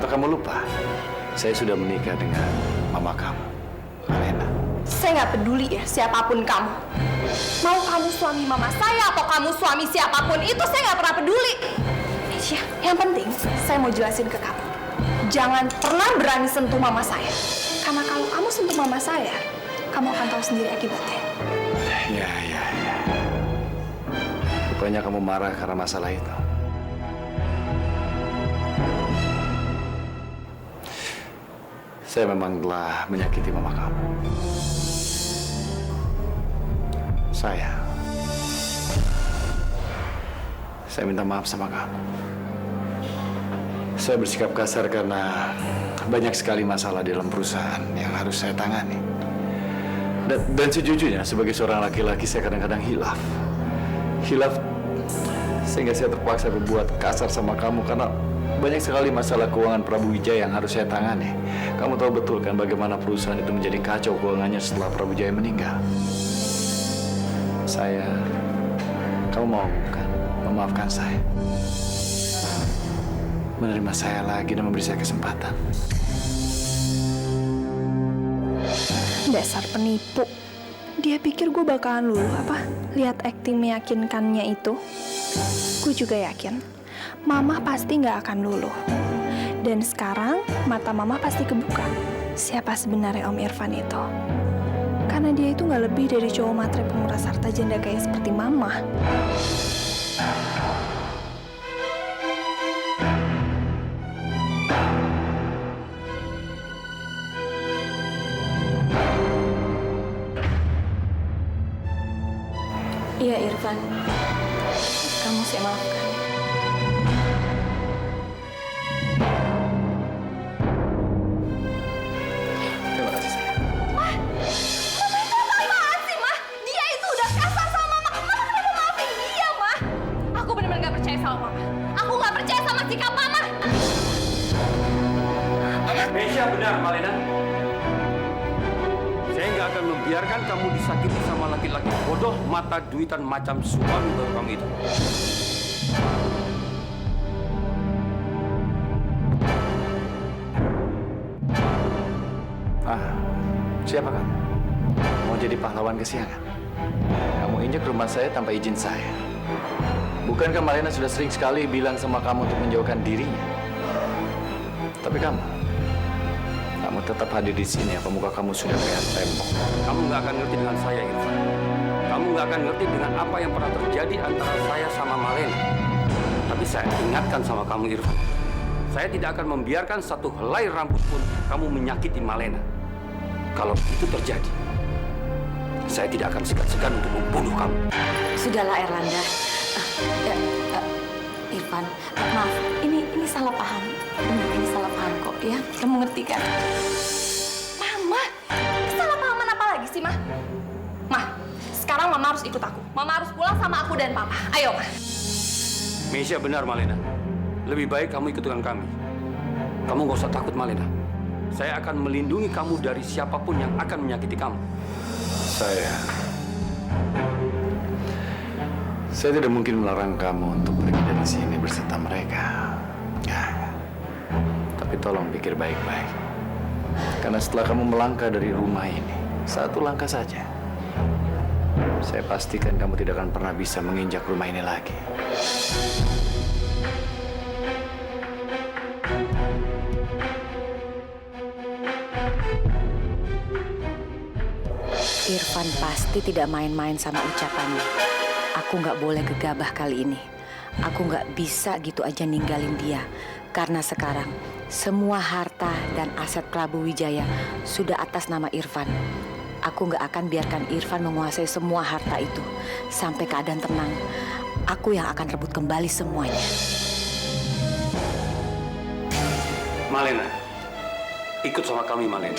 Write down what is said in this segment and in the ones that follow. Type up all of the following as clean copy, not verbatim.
Atau kamu lupa? Saya sudah menikah dengan mama kamu, Alena. Saya nggak peduli ya siapapun kamu. Mau kamu suami mama saya atau kamu suami siapapun itu saya nggak pernah peduli. Mesya, yang penting saya mau jelasin ke kamu. Jangan pernah berani sentuh mama saya. Karena kalau kamu sentuh mama saya, kamu akan tahu sendiri akibatnya. Ya. Rupanya kamu marah karena masalah itu. Saya memang telah menyakiti mama kamu. Saya minta maaf sama kamu. Saya bersikap kasar karena banyak sekali masalah di dalam perusahaan yang harus saya tangani. Dan sejujurnya sebagai seorang laki-laki saya kadang-kadang hilaf sehingga saya terpaksa berbuat kasar sama kamu karena banyak sekali masalah keuangan Prabu Wijaya yang harus saya tangani. Kamu tahu betul kan bagaimana perusahaan itu menjadi kacau keuangannya setelah Prabu Wijaya meninggal. Kamu mau kan memaafkan saya, menerima saya lagi dan memberi saya kesempatan. Dasar penipu. Dia pikir gue bakalan luluh apa? Lihat akting meyakinkannya itu. Gue juga yakin Mama pasti nggak akan luluh. Dan sekarang mata Mama pasti kebuka. Siapa sebenarnya Om Irfan itu? Karena dia itu nggak lebih dari cowok matre penguras harta janda kayak seperti Mama. Iya Irfan, kamu saya maafkan. Terima kasih sayang. Mama itu apaan sih, Ma? Dia itu udah kasar sama Mama. Mama kenapa maafin dia, Ma? Aku benar-benar gak percaya sama Mama. Aku gak percaya sama sikap Mama. Mesya benar, Malena. Saya nggak akan membiarkan kamu disakiti sama laki-laki bodoh mata duitan macam suami baru kamu itu. Siapa kamu? Mau jadi pahlawan kesiangan? Kamu injek rumah saya tanpa izin saya. Bukankah Malena sudah sering sekali bilang sama kamu untuk menjauhkan dirinya? Tapi kamu tetap hadir di sini. Apa muka kamu sudah kayak tembok? Kamu nggak akan ngerti dengan saya, Irfan. Kamu nggak akan ngerti dengan apa yang pernah terjadi antara saya sama Malena. Tapi saya ingatkan sama kamu, Irfan. Saya tidak akan membiarkan satu helai rambut pun kamu menyakiti Malena. Kalau itu terjadi, saya tidak akan segan-segan untuk membunuh kamu. Sudahlah, Erlanda. Irfan, maaf. Ini salah paham. Ini salah paham kok, ya. Kamu ngerti kan? Mama, kesalahpahaman apa lagi sih, Ma? Ma, sekarang Mama harus ikut aku. Mama harus pulang sama aku dan Papa. Ayo, Ma. Mesya benar, Malena. Lebih baik kamu ikut dengan kami. Kamu nggak usah takut, Malena. Saya akan melindungi kamu dari siapapun yang akan menyakiti kamu. Saya tidak mungkin melarang kamu untuk pergi dari sini beserta mereka. Ya. Tapi tolong pikir baik-baik. Karena setelah kamu melangkah dari rumah ini, satu langkah saja, saya pastikan kamu tidak akan pernah bisa menginjak rumah ini lagi. Irfan pasti tidak main-main sama ucapannya. Aku nggak boleh gegabah kali ini. Aku nggak bisa gitu aja ninggalin dia. Karena sekarang semua harta dan aset Prabu Wijaya sudah atas nama Irfan. Aku nggak akan biarkan Irfan menguasai semua harta itu. Sampai keadaan tenang, aku yang akan rebut kembali semuanya. Malena, ikut sama kami, Malena.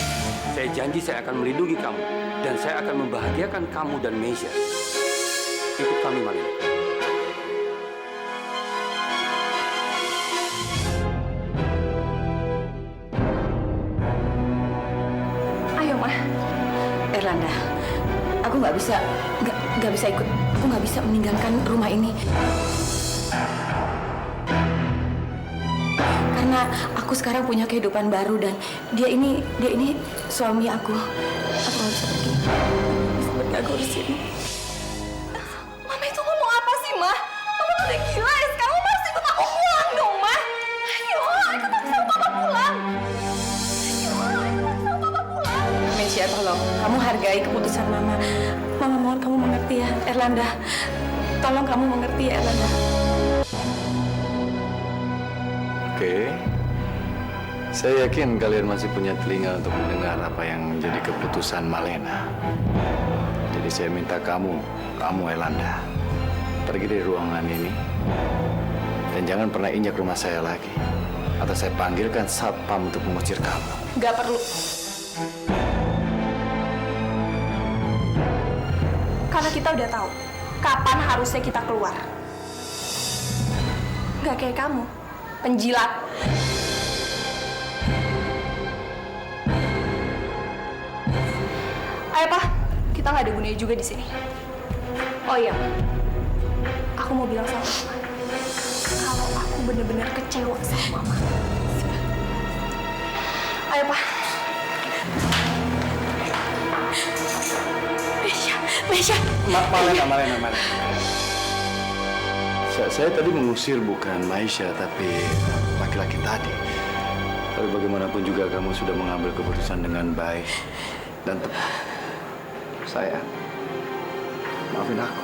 Saya janji saya akan melindungi kamu. Dan saya akan membahagiakan kamu dan Mesya. Ikut kami, Malena. Ayo, Ma. Erlanda, aku nggak bisa ikut. Aku nggak bisa meninggalkan rumah ini. Karena karena aku sekarang punya kehidupan baru dan dia ini suami aku. Aku harus pergi. Bisa aku di sini. Mama itu ngomong apa sih, Ma? Mama tuh udah gila ya. Sekarang Mama harus ikut aku pulang dong, Ma. Ayo, ikut aku sama Papa pulang. Ayo, ikut aku sama Papa pulang. Mesya, tolong kamu hargai keputusan Mama. Mama mohon kamu mengerti ya, Erlanda. Tolong kamu mengerti ya, Erlanda. Oke. Saya yakin kalian masih punya telinga untuk mendengar apa yang menjadi keputusan Malena. Jadi saya minta kamu Erlanda, pergi dari ruangan ini dan jangan pernah injak rumah saya lagi. Atau saya panggilkan satpam untuk mengusir kamu. Gak perlu. Karena kita udah tahu kapan harusnya kita keluar. Gak kayak kamu, penjilat. Ayo, Pak. Kita nggak ada gunanya juga di sini. Oh iya, aku mau bilang sama Mama. Kalau aku bener-bener kecewa sama Mama. Ayo, Pak. Mesya. Malena. Saya tadi mengusir bukan Maisha, tapi laki-laki tadi. Tapi bagaimanapun juga kamu sudah mengambil keputusan dengan baik dan tepat. Sayang, maafin aku.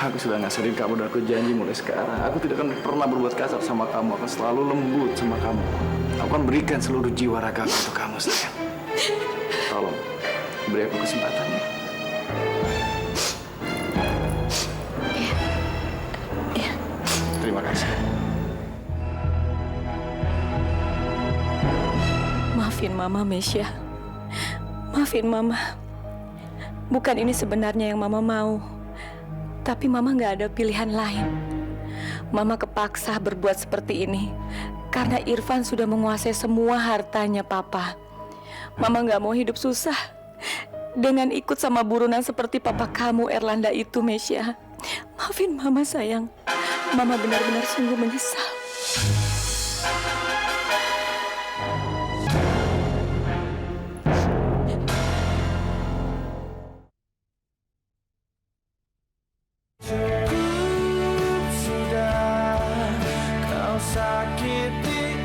Aku sudah ngasarin kamu dan aku janji mulai sekarang aku tidak akan pernah berbuat kasar sama kamu. Aku selalu lembut sama kamu. Aku akan berikan seluruh jiwa raga untuk kamu, sayang. Tolong, beri aku kesempatannya. Iya. Terima kasih. Maafin Mama, Mesya. Maafin Mama. Bukan ini sebenarnya yang Mama mau. Tapi Mama nggak ada pilihan lain. Mama kepaksa berbuat seperti ini karena Irfan sudah menguasai semua hartanya Papa. Mama nggak mau hidup susah dengan ikut sama buronan seperti Papa kamu, Erlanda itu, Mesya. Maafin Mama, sayang. Mama benar-benar sungguh menyesal.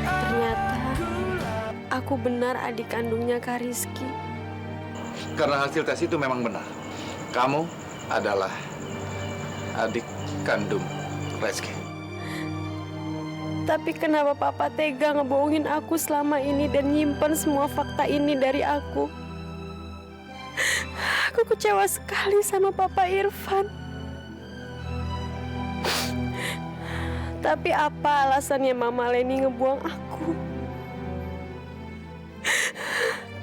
Ternyata aku benar adik kandungnya Kak Rizky. Karena hasil tes itu memang benar. Kamu adalah adik kandung Rizky. Tapi kenapa Papa tega ngebohongin aku selama ini dan nyimpen semua fakta ini dari aku? Aku kecewa sekali sama Papa Irfan. Tapi apa alasannya Mama Leni ngebuang aku?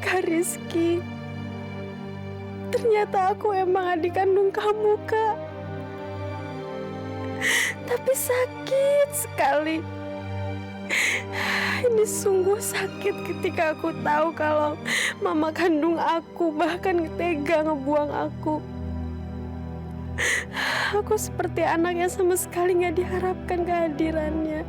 Kak Rizky, ternyata aku emang adik kandung kamu, Kak. Tapi sakit sekali. Ini sungguh sakit ketika aku tahu kalau mama kandung aku bahkan tega ngebuang aku. Aku seperti anak yang sama sekali nggak diharapkan kehadirannya.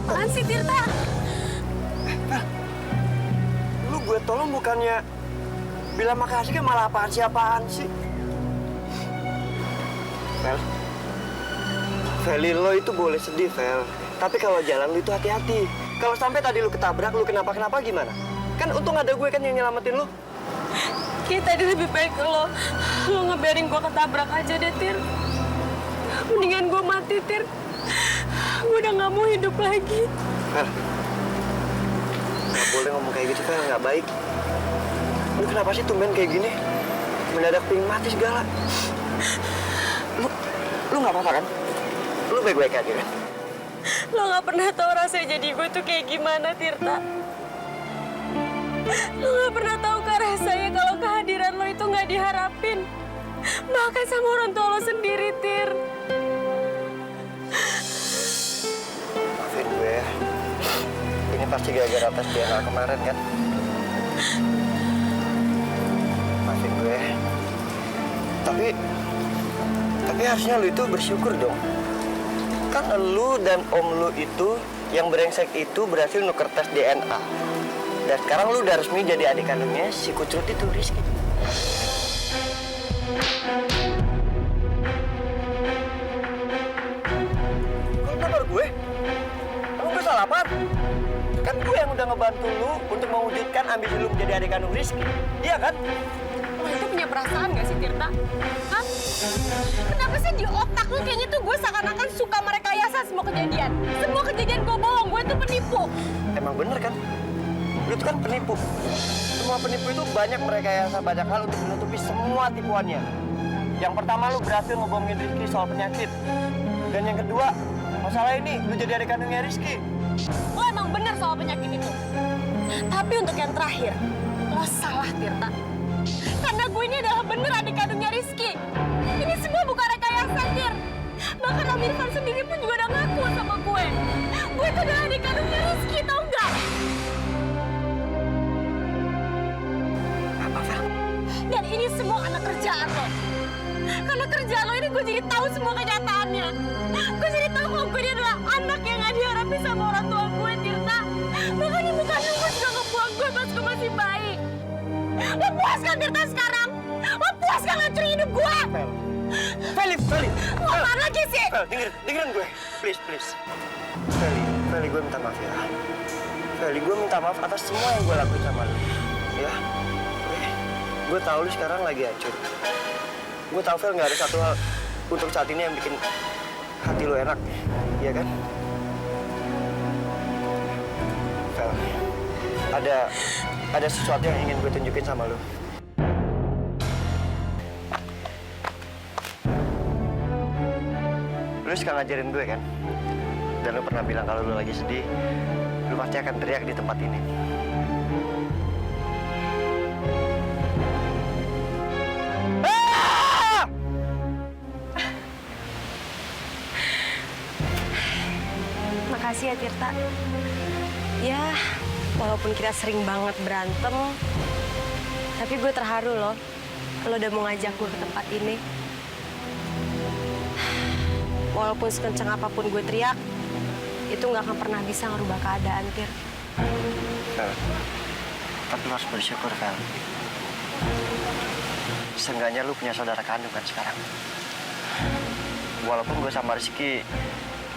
Apaan sih, Tirta? Lu gue tolong bukannya bilang makasih kan malah apaan sih? Vel, Feli, lo itu boleh sedih, Vel. Tapi kalau jalan lu itu hati-hati. Kalau sampai tadi lu ketabrak, lu kenapa gimana? Kan untung ada gue kan yang nyelamatin lu. Kita tadi lebih baik lo ngebiarin gue ketabrak aja deh, Tir. Mendingan gue mati, Tir. Gue udah gak mau hidup lagi. Vel, gak boleh ngomong kayak gitu, Vel. Gak baik. Lu kenapa sih tumben kayak gini? Mendadak pingin mati segala. Lu nggak apa-apa kan? Lu baik-baik aja kan? Lo nggak pernah tahu rasanya jadi gue tuh kayak gimana, Tirta. Lo nggak pernah tahu kak rasanya kalau kehadiran lo itu nggak diharapin. Bahkan sama orang tua lo sendiri, Tir. Maafin gue ya. Ini pasti gara-gara tes DNA kemarin kan? Maafin gue. Tapi harusnya lu itu bersyukur dong. Kan lu dan om lu itu yang brengsek itu berhasil nuker tes DNA. Dan sekarang lu udah resmi jadi adik kandungnya si Kucrut itu, Rizky. Kok kenapa gue? Emang gue salah apa? Kan gue yang udah ngebantu lu untuk mewujudkan ambisi lu menjadi adik kandung Rizky. Iya kan? Lo itu punya perasaan gak sih, Tirta? Hah? Kenapa sih di otak lu kayaknya tuh gue seakan-akan suka merekayasa semua kejadian? Semua kejadian gue bohong, gue tuh penipu. Emang bener kan? Lu tuh kan penipu. Semua penipu itu banyak merekayasa banyak hal untuk menutupi semua tipuannya. Yang pertama lu berhasil ngebohongin Rizky soal penyakit. Dan yang kedua, masalah ini lu jadi adik kandungnya Rizky. Lo emang bener soal penyakit itu. Tapi untuk yang terakhir, lo salah, Tirta. Karena gue ini adalah bener adik kandungnya Rizky. Ini semua bukan rekayasa, Tir. Bahkan Om Irfan sendiri pun juga udah ngaku sama gue. Gue itu adalah adik kandungnya Rizky, tau nggak? Apa, Fel? Dan ini semua anak kerjaan lo. Karena kerjaan lo ini gue jadi tahu semua kenyataannya. Gue jadi tahu kalau gue ini adalah anak yang gak diharapin sama orang tua gue, Tirta. Makanya bukan gue juga ngebuang gue pas gue masih bayi. Lo puas kan, Tirta, sekarang? Lo puas kan ngancurin hidup gue? Feli. Lo apaan lagi sih? Fel, dengerin gue. Please. Feli, gue minta maaf ya. Feli, gue minta maaf atas semua yang gue lakuin sama lu. Ya? Gue tahu lu sekarang lagi hancur. Gue tahu, Fel, nggak ada satu hal untuk saat ini yang bikin hati lu enak. Iya kan? Fel, ada sesuatu yang ingin gue tunjukin sama lu. Lu suka ngajarin gue kan? Dan lu pernah bilang kalau lu lagi sedih, lu pasti akan teriak di tempat ini. Ah! Makasih ya, Tirta. Ya, walaupun kita sering banget berantem, tapi gue terharu loh. Lo udah mau ngajak gue ke tempat ini. Walaupun sekencang apapun gue teriak, itu nggak akan pernah bisa ngerubah keadaan, Tir. Fel, tapi lu harus bersyukur, Fel. Seenggaknya lu punya saudara kandung kan sekarang. Walaupun gue sama Rizky,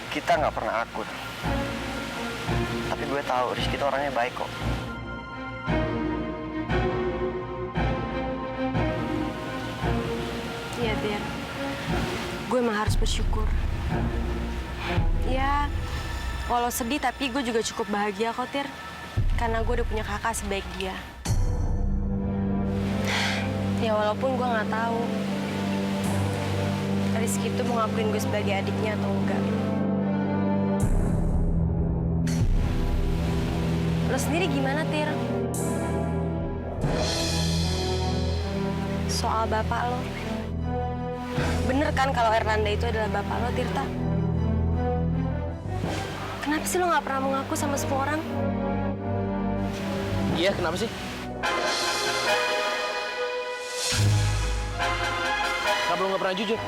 kita nggak pernah akur. Tapi gue tahu Rizky itu orangnya baik kok. Iya, Tir. Gue emang harus bersyukur. Ya, walau sedih tapi gue juga cukup bahagia kok, Tir. Karena gue udah punya kakak sebaik dia. Ya walaupun gue nggak tahu Rizky itu mau ngakuin gue sebagai adiknya atau enggak. Lo sendiri gimana, Tir? Soal bapak lo. Bener kan kalau Erlanda itu adalah bapak lo, Tirta? Kenapa sih lo nggak pernah mengaku sama semua orang? Iya, kenapa sih? Kenapa lo nggak pernah jujur?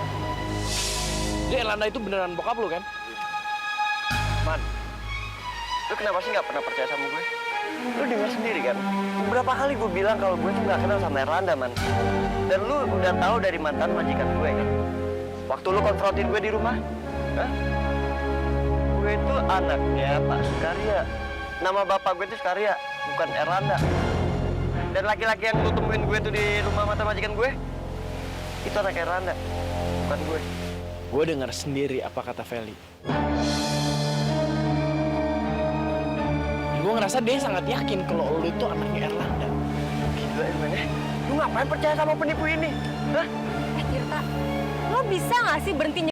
Jadi Erlanda itu beneran bokap lo kan? Man, lu kenapa sih nggak pernah percaya sama gue? Lu dengar sendiri kan? Berapa kali gue bilang kalau gue tuh nggak kenal sama Erlanda, Man. Dan lu udah tahu dari mantan majikan gue kan? Waktu lu konfrontin gue di rumah, hah? Gue itu anaknya Pak Sukarya. Nama bapak gue itu Sukarya, bukan Erlanda. Dan laki-laki yang lu temuin gue tuh di rumah mantan majikan gue, itu anak Erlanda, bukan gue. Gue dengar sendiri apa kata Feli. Gue ngerasa dia sangat yakin kalau lo itu anaknya Erlanda. Gila, Irman ya? Lu ngapain percaya sama penipu ini? Hah? Tirta, lo Lo bisa nggak sih berhenti